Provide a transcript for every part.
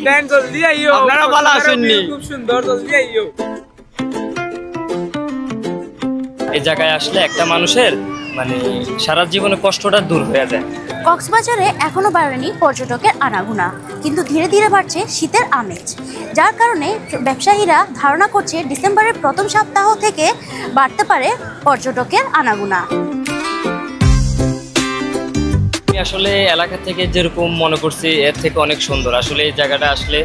দেন জলদি আইও, আপনারা ভালো আছেননি? খুব সুন্দর, জলদি আইও। এই জায়গায় আসলে একটা মানুষের মানে সারা জীবনে কষ্টটা দূর হয়ে যায়। কক্সবাজারে এখনো বাড়েনি পর্যটকের আনাগোনা, কিন্তু ধীরে ধীরে বাড়ছে শীতের আমেজ, যার কারণে ব্যবসায়ীরা ধারণা করছে ডিসেম্বরের প্রথম সপ্তাহ থেকে বাড়তে পারে পর্যটকের আনাগোনা। আমি আসলে এলাকা থেকে যেরকম মনে করছি এর থেকে অনেক সুন্দর। আসলে এই জায়গাটা আসলে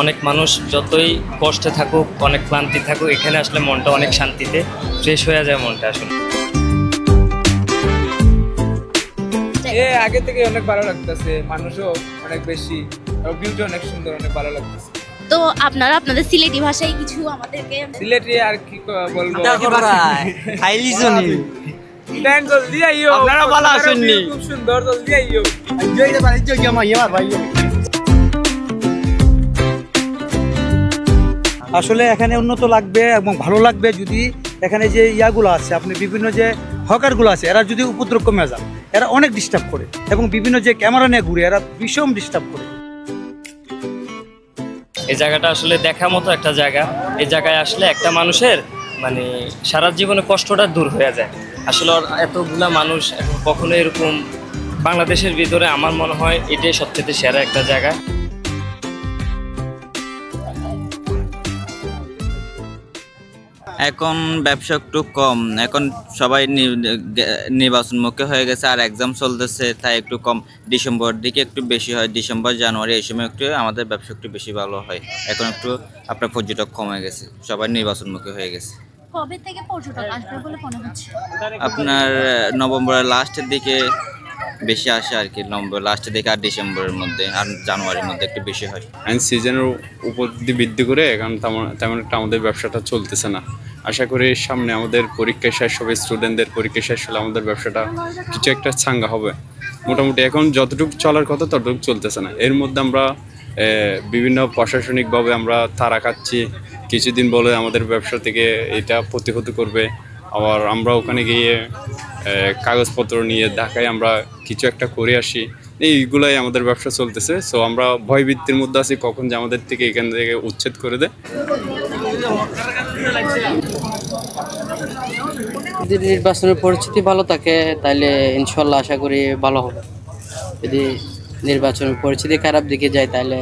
অনেক মানুষ যতই কষ্টে থাকুক, অনেক ক্লান্তি থাকুক, এখানে আসলে মনটা অনেক শান্তিতে ফ্রেশ হয়ে যায় মনটা আসলে। আগে থেকে অনেক ভালো লাগতেছে, মানুষও অনেক বেশি, আর ভিউটা অনেক সুন্দর, অনেক ভালো লাগতেছে। তো আপনারা আপনাদের সিলেটি ভাষায় কিছু আমাদেরকে সিলেটি আর কি বলবো, খাইলি শুনি দেন জলদি আইও, আপনারা ভালো আছেননি? খুব সুন্দর, জলদি আইও। আসলে এখানে উন্নত লাগবে এবং ভালো লাগবে যদি এখানে যে ইয়াগুলো আছে, আপনি বিভিন্ন যে হকারগুলো আছে, এরা যদি উপদ্রব কমে যান, এরা অনেক ডিস্টার্ব করে, এবং বিভিন্ন যে ক্যামেরা নিয়ে ঘুরে এরা ভীষণ ডিস্টার্ব করে। এই জায়গাটা আসলে দেখার মতো একটা জায়গা। এই জায়গায় আসলে একটা মানুষের মানে সারা জীবনে কষ্টটা দূর হয়ে যায়। আসলে এতগুলা মানুষ এখন কখনো এরকম বাংলাদেশের ভিতরে আমার মনে হয় এটাই সবচেয়ে সেরা একটা জায়গা। এখন ব্যবসা একটু কম, এখন সবাই নির্বাচনমুখী হয়ে গেছে, আর এক্সাম চলতেছে, তাই একটু কম। ডিসেম্বর দিকে একটু বেশি হয়, ডিসেম্বর জানুয়ারি এই সময় একটু আমাদের ব্যবসা একটু বেশি ভালো হয়। এখন একটু আপনার পর্যটক কমে গেছে, সবাই নির্বাচনমুখী হয়ে গেছে। কবে থেকে পর্যটক আসবে বলে মনে হচ্ছে? আপনার নভেম্বরের লাস্টের দিকে বেশি আসে আর কি, নভেম্বর লাস্টের দিকে, আর ডিসেম্বরের মধ্যে আর জানুয়ারির মধ্যে একটু বেশি হয়। সিজনের উপর দিয়ে বৃদ্ধি করে এখন তেমন একটা আমাদের ব্যবসাটা চলতেছে না। আশা করি সামনে আমাদের পরীক্ষা শেষ হবে, স্টুডেন্টদের পরীক্ষা শেষ হলে আমাদের ব্যবসাটা কিছু একটা চাঙ্গা হবে। মোটামুটি এখন যতটুকু চলার কথা ততটুকু চলতেছে না। এর মধ্যে আমরা বিভিন্ন প্রশাসনিকভাবে আমরা তাড়া খাচ্ছি, কিছুদিন বলে আমাদের ব্যবসা থেকে এটা প্রতিহত করবে, আবার আমরা ওখানে গিয়ে কাগজপত্র নিয়ে ঢাকায় আমরা কিছু একটা করে আসি, এইগুলাই আমাদের ব্যবসা চলতেছে। সো আমরা ভয়ভীতির মধ্যে আছি কখন যে আমাদের থেকে এখান থেকে উচ্ছেদ করে দেয়। যদি নির্বাচনের পরিস্থিতি ভালো থাকে তাহলে ইনশাল্লাহ আশা করি ভালো হবে। যদি নির্বাচনের পরিস্থিতি খারাপ দিকে যায় তাহলে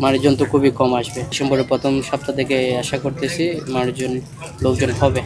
মানুষজন তো খুবই কম আসবে। ডিসেম্বরের প্রথম সপ্তাহ থেকে আশা করতেছি লোকজন হবে।